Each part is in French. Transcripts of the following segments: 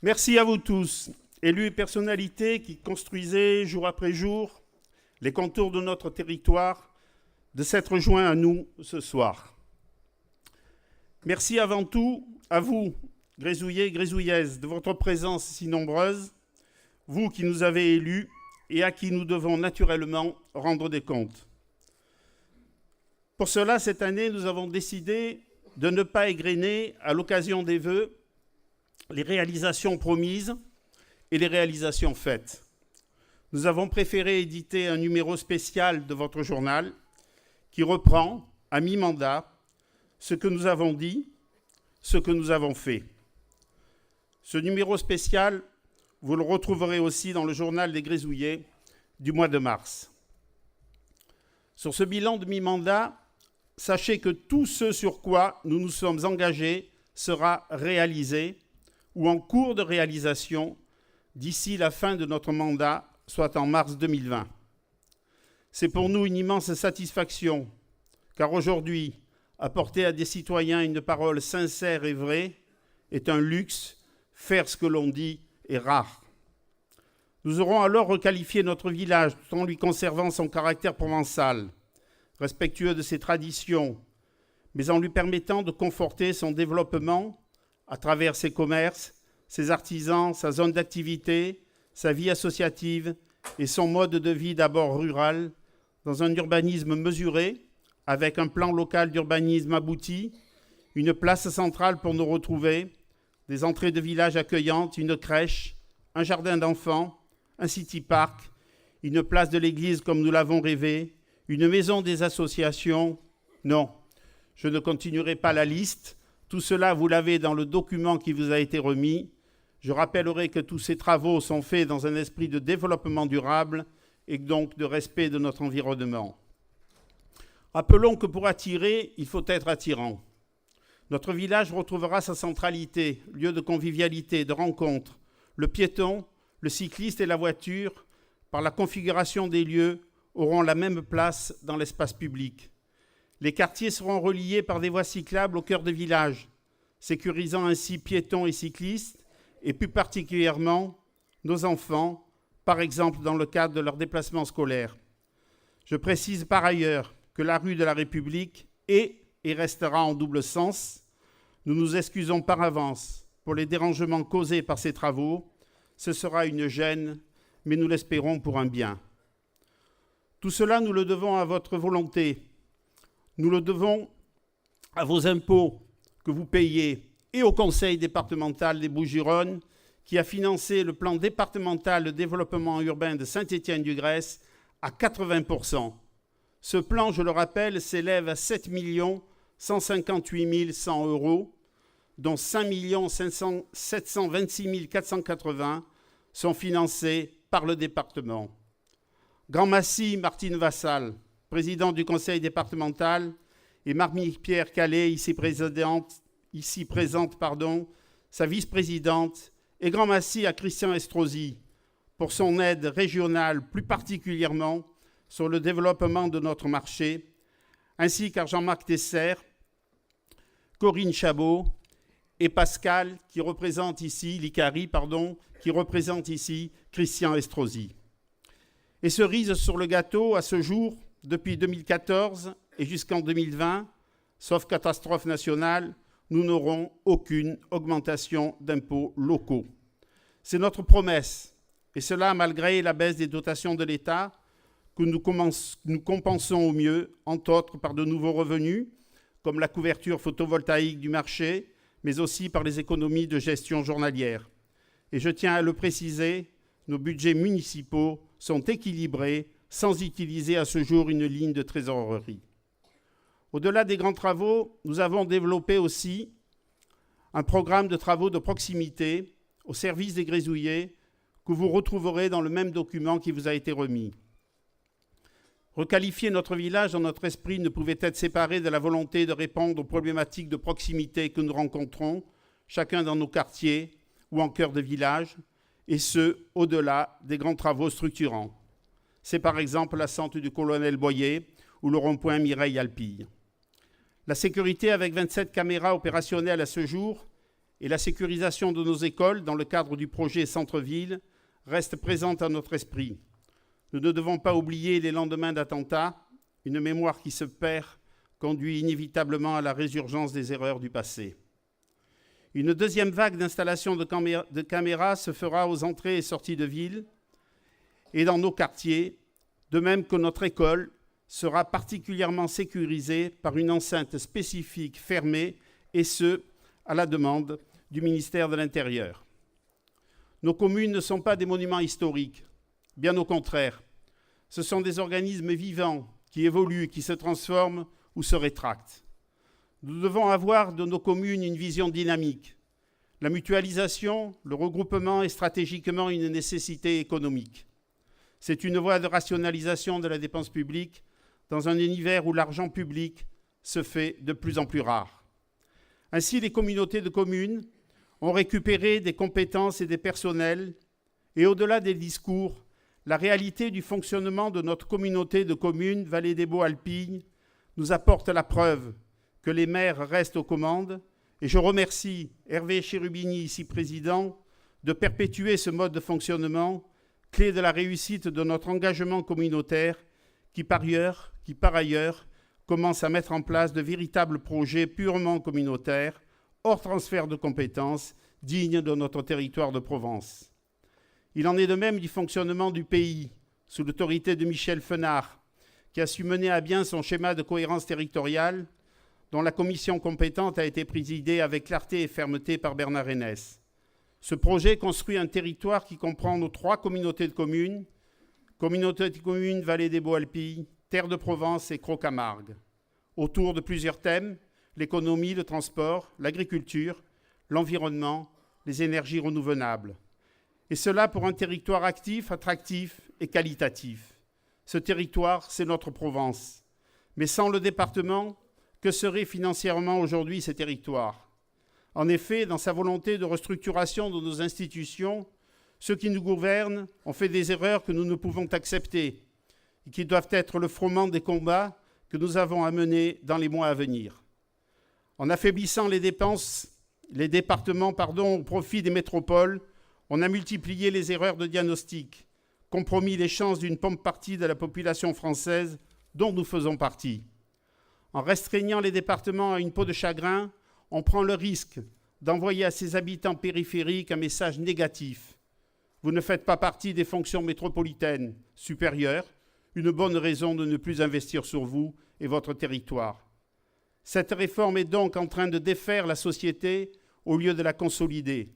Merci à vous tous, élus et personnalités qui construisez jour après jour les contours de notre territoire, de s'être joints à nous ce soir. Merci avant tout à vous, Grésouillés et Grésouillaises, de votre présence si nombreuse, vous qui nous avez élus et à qui nous devons naturellement rendre des comptes. Pour cela, cette année, nous avons décidé de ne pas égrener, à l'occasion des vœux, les réalisations promises et les réalisations faites. Nous avons préféré éditer un numéro spécial de votre journal qui reprend, à mi-mandat, ce que nous avons dit, ce que nous avons fait. Ce numéro spécial, vous le retrouverez aussi dans le journal des Grésouillés du mois de mars. Sur ce bilan de mi-mandat, sachez que tout ce sur quoi nous nous sommes engagés sera réalisé ou en cours de réalisation d'ici la fin de notre mandat, soit en mars 2020. C'est pour nous une immense satisfaction, car aujourd'hui, apporter à des citoyens une parole sincère et vraie est un luxe, faire ce que l'on dit est rare. Nous aurons alors requalifié notre village tout en lui conservant son caractère provençal, respectueux de ses traditions, mais en lui permettant de conforter son développement à travers ses commerces, ses artisans, sa zone d'activité, sa vie associative et son mode de vie d'abord rural, dans un urbanisme mesuré, avec un plan local d'urbanisme abouti, une place centrale pour nous retrouver, des entrées de village accueillantes, une crèche, un jardin d'enfants, un city park, une place de l'église comme nous l'avons rêvé, une maison des associations. Non, je ne continuerai pas la liste. Tout cela, vous l'avez dans le document qui vous a été remis. Je rappellerai que tous ces travaux sont faits dans un esprit de développement durable et donc de respect de notre environnement. Rappelons que pour attirer, il faut être attirant. Notre village retrouvera sa centralité, lieu de convivialité, de rencontre. Le piéton, le cycliste et la voiture, par la configuration des lieux, auront la même place dans l'espace public. Les quartiers seront reliés par des voies cyclables au cœur des villages, sécurisant ainsi piétons et cyclistes, et plus particulièrement nos enfants, par exemple dans le cadre de leurs déplacements scolaires. Je précise par ailleurs que la rue de la République est et restera en double sens. Nous nous excusons par avance pour les dérangements causés par ces travaux. Ce sera une gêne, mais nous l'espérons pour un bien. Tout cela, nous le devons à votre volonté. Nous le devons à vos impôts que vous payez et au Conseil départemental des Bouches-du-Rhône qui a financé le plan départemental de développement urbain de Saint-Étienne-du-Grèce à 80%. Ce plan, je le rappelle, s'élève à 7 158 100 €, dont 5 726 480 sont financés par le département. Grand Massy, Martine Vassal, président du conseil départemental, et Marie-Pierre Calais, ici présente, sa vice-présidente, et Grand Massy à Christian Estrosi pour son aide régionale, plus particulièrement sur le développement de notre marché, ainsi qu'à Jean-Marc Tesser, Corinne Chabot et Pascal, qui représente ici, Licari, qui représente ici Christian Estrosi. Et cerise sur le gâteau, à ce jour, depuis 2014 et jusqu'en 2020, sauf catastrophe nationale, nous n'aurons aucune augmentation d'impôts locaux. C'est notre promesse, et cela malgré la baisse des dotations de l'État que nous compensons au mieux, entre autres par de nouveaux revenus, comme la couverture photovoltaïque du marché, mais aussi par les économies de gestion journalière. Et je tiens à le préciser, nos budgets municipaux sont équilibrés sans utiliser à ce jour une ligne de trésorerie. Au-delà des grands travaux, nous avons développé aussi un programme de travaux de proximité au service des Grésouillés que vous retrouverez dans le même document qui vous a été remis. Requalifier notre village dans notre esprit ne pouvait être séparé de la volonté de répondre aux problématiques de proximité que nous rencontrons, chacun dans nos quartiers ou en cœur de village, et ce, au-delà des grands travaux structurants. C'est par exemple la centre du colonel Boyer ou le rond-point Mireille-Alpille. La sécurité avec 27 caméras opérationnelles à ce jour et la sécurisation de nos écoles dans le cadre du projet Centre-Ville restent présentes à notre esprit. Nous ne devons pas oublier les lendemains d'attentats. Une mémoire qui se perd conduit inévitablement à la résurgence des erreurs du passé. Une deuxième vague d'installation de caméras se fera aux entrées et sorties de ville et dans nos quartiers, de même que notre école sera particulièrement sécurisée par une enceinte spécifique fermée, et ce, à la demande du ministère de l'Intérieur. Nos communes ne sont pas des monuments historiques, bien au contraire. Ce sont des organismes vivants qui évoluent, qui se transforment ou se rétractent. Nous devons avoir de nos communes une vision dynamique. La mutualisation, le regroupement est stratégiquement une nécessité économique. C'est une voie de rationalisation de la dépense publique dans un univers où l'argent public se fait de plus en plus rare. Ainsi, les communautés de communes ont récupéré des compétences et des personnels, et au-delà des discours, la réalité du fonctionnement de notre communauté de communes Vallée des Baux-Alpines nous apporte la preuve que les maires restent aux commandes, et je remercie Hervé Cherubini, ici président, de perpétuer ce mode de fonctionnement, clé de la réussite de notre engagement communautaire, qui par ailleurs commence à mettre en place de véritables projets purement communautaires, hors transfert de compétences, dignes de notre territoire de Provence. Il en est de même du fonctionnement du pays, sous l'autorité de Michel Fenard, qui a su mener à bien son schéma de cohérence territoriale, dont la commission compétente a été présidée avec clarté et fermeté par Bernard Henès. Ce projet construit un territoire qui comprend nos 3 communautés de communes, communauté de communes Vallée des Baux-Alpines, Terre de Provence et Cros-Camargue, autour de plusieurs thèmes, l'économie, le transport, l'agriculture, l'environnement, les énergies renouvelables. Et cela pour un territoire actif, attractif et qualitatif. Ce territoire, c'est notre Provence. Mais sans le département, que seraient financièrement aujourd'hui ces territoires ? En effet, dans sa volonté de restructuration de nos institutions, ceux qui nous gouvernent ont fait des erreurs que nous ne pouvons accepter et qui doivent être le fondement des combats que nous avons à mener dans les mois à venir. En affaiblissant les départements au profit des métropoles, on a multiplié les erreurs de diagnostic, compromis les chances d'une bonne partie de la population française dont nous faisons partie. En restreignant les départements à une peau de chagrin, on prend le risque d'envoyer à ses habitants périphériques un message négatif. Vous ne faites pas partie des fonctions métropolitaines supérieures, une bonne raison de ne plus investir sur vous et votre territoire. Cette réforme est donc en train de défaire la société au lieu de la consolider.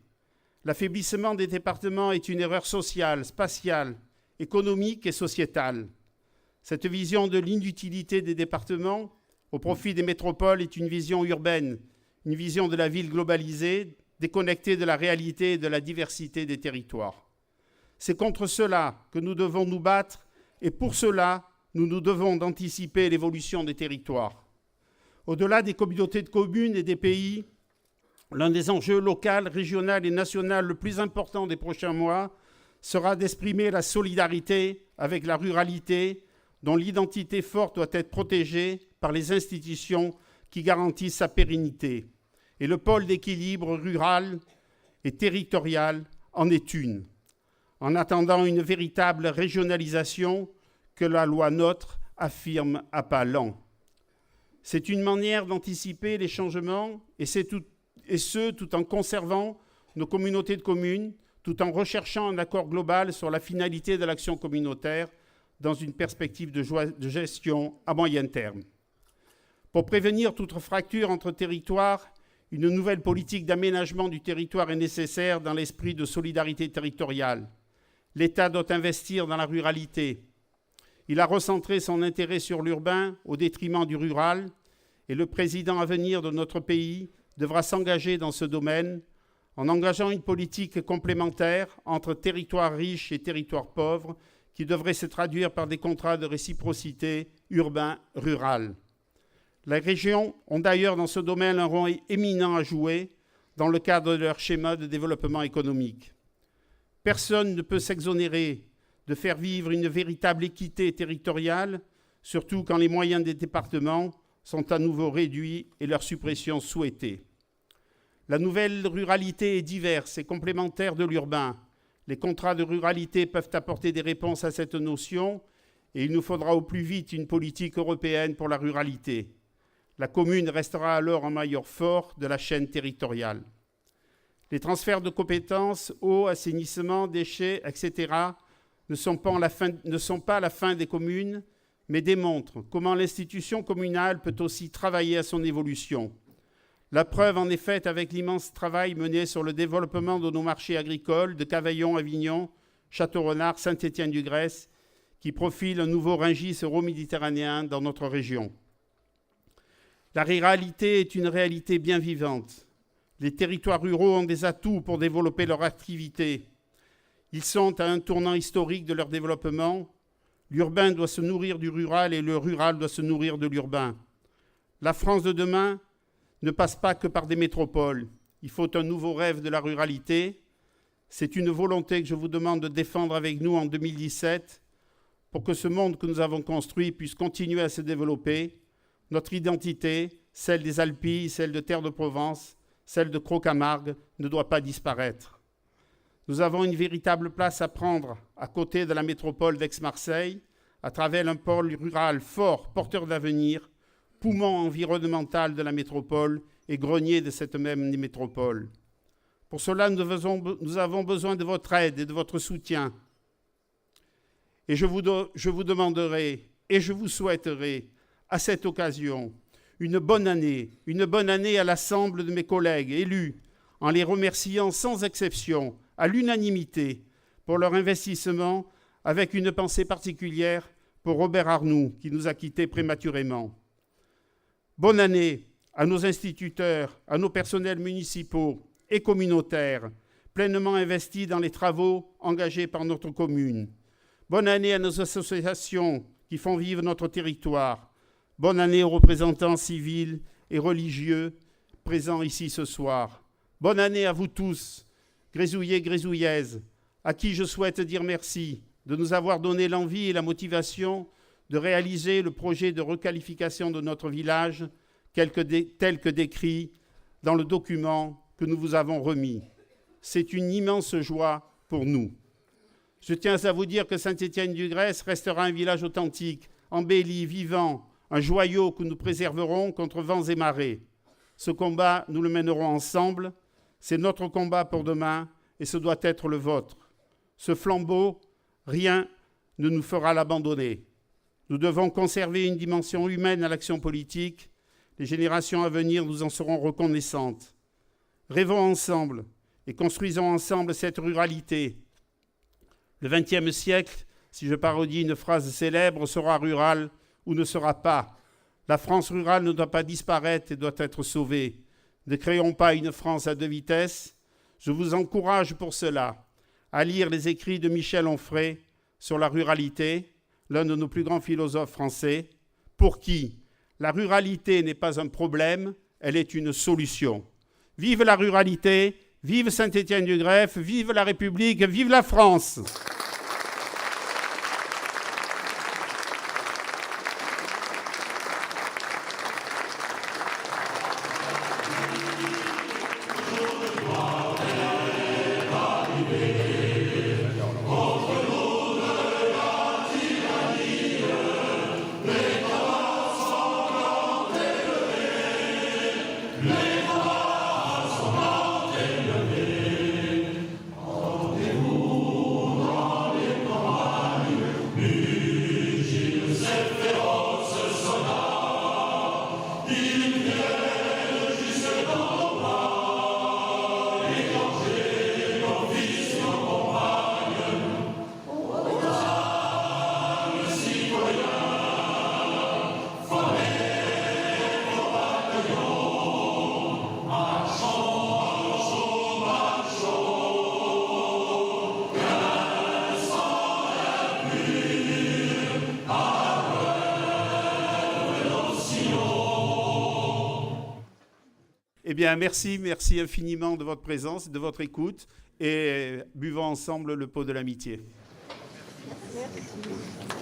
L'affaiblissement des départements est une erreur sociale, spatiale, économique et sociétale. Cette vision de l'inutilité des départements au profit des métropoles est une vision urbaine, une vision de la ville globalisée, déconnectée de la réalité et de la diversité des territoires. C'est contre cela que nous devons nous battre et pour cela, nous nous devons d'anticiper l'évolution des territoires. Au-delà des communautés de communes et des pays, l'un des enjeux local, régional et national le plus important des prochains mois sera d'exprimer la solidarité avec la ruralité, dont l'identité forte doit être protégée par les institutions qui garantissent sa pérennité. Et le pôle d'équilibre rural et territorial en est une. En attendant une véritable régionalisation que la loi NOTRe affirme à pas lents. C'est une manière d'anticiper les changements et ce, tout en conservant nos communautés de communes, tout en recherchant un accord global sur la finalité de l'action communautaire dans une perspective de gestion à moyen terme. Pour prévenir toute fracture entre territoires, une nouvelle politique d'aménagement du territoire est nécessaire dans l'esprit de solidarité territoriale. L'État doit investir dans la ruralité. Il a recentré son intérêt sur l'urbain au détriment du rural et le président à venir de notre pays devra s'engager dans ce domaine en engageant une politique complémentaire entre territoires riches et territoires pauvres qui devrait se traduire par des contrats de réciprocité urbain-rural. Les régions ont d'ailleurs dans ce domaine un rôle éminent à jouer dans le cadre de leur schéma de développement économique. Personne ne peut s'exonérer de faire vivre une véritable équité territoriale, surtout quand les moyens des départements sont à nouveau réduits et leur suppression souhaitée. La nouvelle ruralité est diverse et complémentaire de l'urbain. Les contrats de ruralité peuvent apporter des réponses à cette notion et il nous faudra au plus vite une politique européenne pour la ruralité. La commune restera alors un maillon fort de la chaîne territoriale. Les transferts de compétences, eau, assainissement, déchets, etc. ne sont pas la fin des communes, mais démontrent comment l'institution communale peut aussi travailler à son évolution. La preuve en est faite avec l'immense travail mené sur le développement de nos marchés agricoles de Cavaillon, Avignon, Château-Renard, Saint-Étienne-du-Grèce, qui profile un nouveau Rungis euro-méditerranéen dans notre région. La ruralité est une réalité bien vivante. Les territoires ruraux ont des atouts pour développer leur activité. Ils sont à un tournant historique de leur développement. L'urbain doit se nourrir du rural et le rural doit se nourrir de l'urbain. La France de demain ne passe pas que par des métropoles. Il faut un nouveau rêve de la ruralité. C'est une volonté que je vous demande de défendre avec nous en 2017 pour que ce monde que nous avons construit puisse continuer à se développer. Notre identité, celle des Alpilles, celle de Terre de Provence, celle de Croc-Camargue, ne doit pas disparaître. Nous avons une véritable place à prendre à côté de la métropole d'Aix-Marseille, à travers un pôle rural fort, porteur d'avenir, poumon environnemental de la métropole et grenier de cette même métropole. Pour cela, nous avons besoin de votre aide et de votre soutien. Et je vous demanderai et je vous souhaiterai à cette occasion une bonne année à l'ensemble de mes collègues élus, en les remerciant sans exception, à l'unanimité, pour leur investissement, avec une pensée particulière pour Robert Arnoux, qui nous a quittés prématurément. Bonne année à nos instituteurs, à nos personnels municipaux et communautaires, pleinement investis dans les travaux engagés par notre commune. Bonne année à nos associations qui font vivre notre territoire. Bonne année aux représentants civils et religieux présents ici ce soir. Bonne année à vous tous, Grézouillés, Grézouillaises, à qui je souhaite dire merci de nous avoir donné l'envie et la motivation de réaliser le projet de requalification de notre village tel que décrit dans le document que nous vous avons remis. C'est une immense joie pour nous. Je tiens à vous dire que Saint-Étienne-du-Grèce restera un village authentique, embelli, vivant, un joyau que nous préserverons contre vents et marées. Ce combat, nous le mènerons ensemble. C'est notre combat pour demain et ce doit être le vôtre. Ce flambeau, rien ne nous fera l'abandonner. Nous devons conserver une dimension humaine à l'action politique. Les générations à venir nous en seront reconnaissantes. Rêvons ensemble et construisons ensemble cette ruralité. Le XXe siècle, si je parodie une phrase célèbre, sera rural ou ne sera pas. La France rurale ne doit pas disparaître et doit être sauvée. Ne créons pas une France à deux vitesses. Je vous encourage pour cela à lire les écrits de Michel Onfray sur la ruralité, l'un de nos plus grands philosophes français, pour qui la ruralité n'est pas un problème, elle est une solution. Vive la ruralité, vive Saint-Étienne-du-Grèce, vive la République, vive la France! Eh bien, merci infiniment de votre présence, de votre écoute, et buvons ensemble le pot de l'amitié. Merci.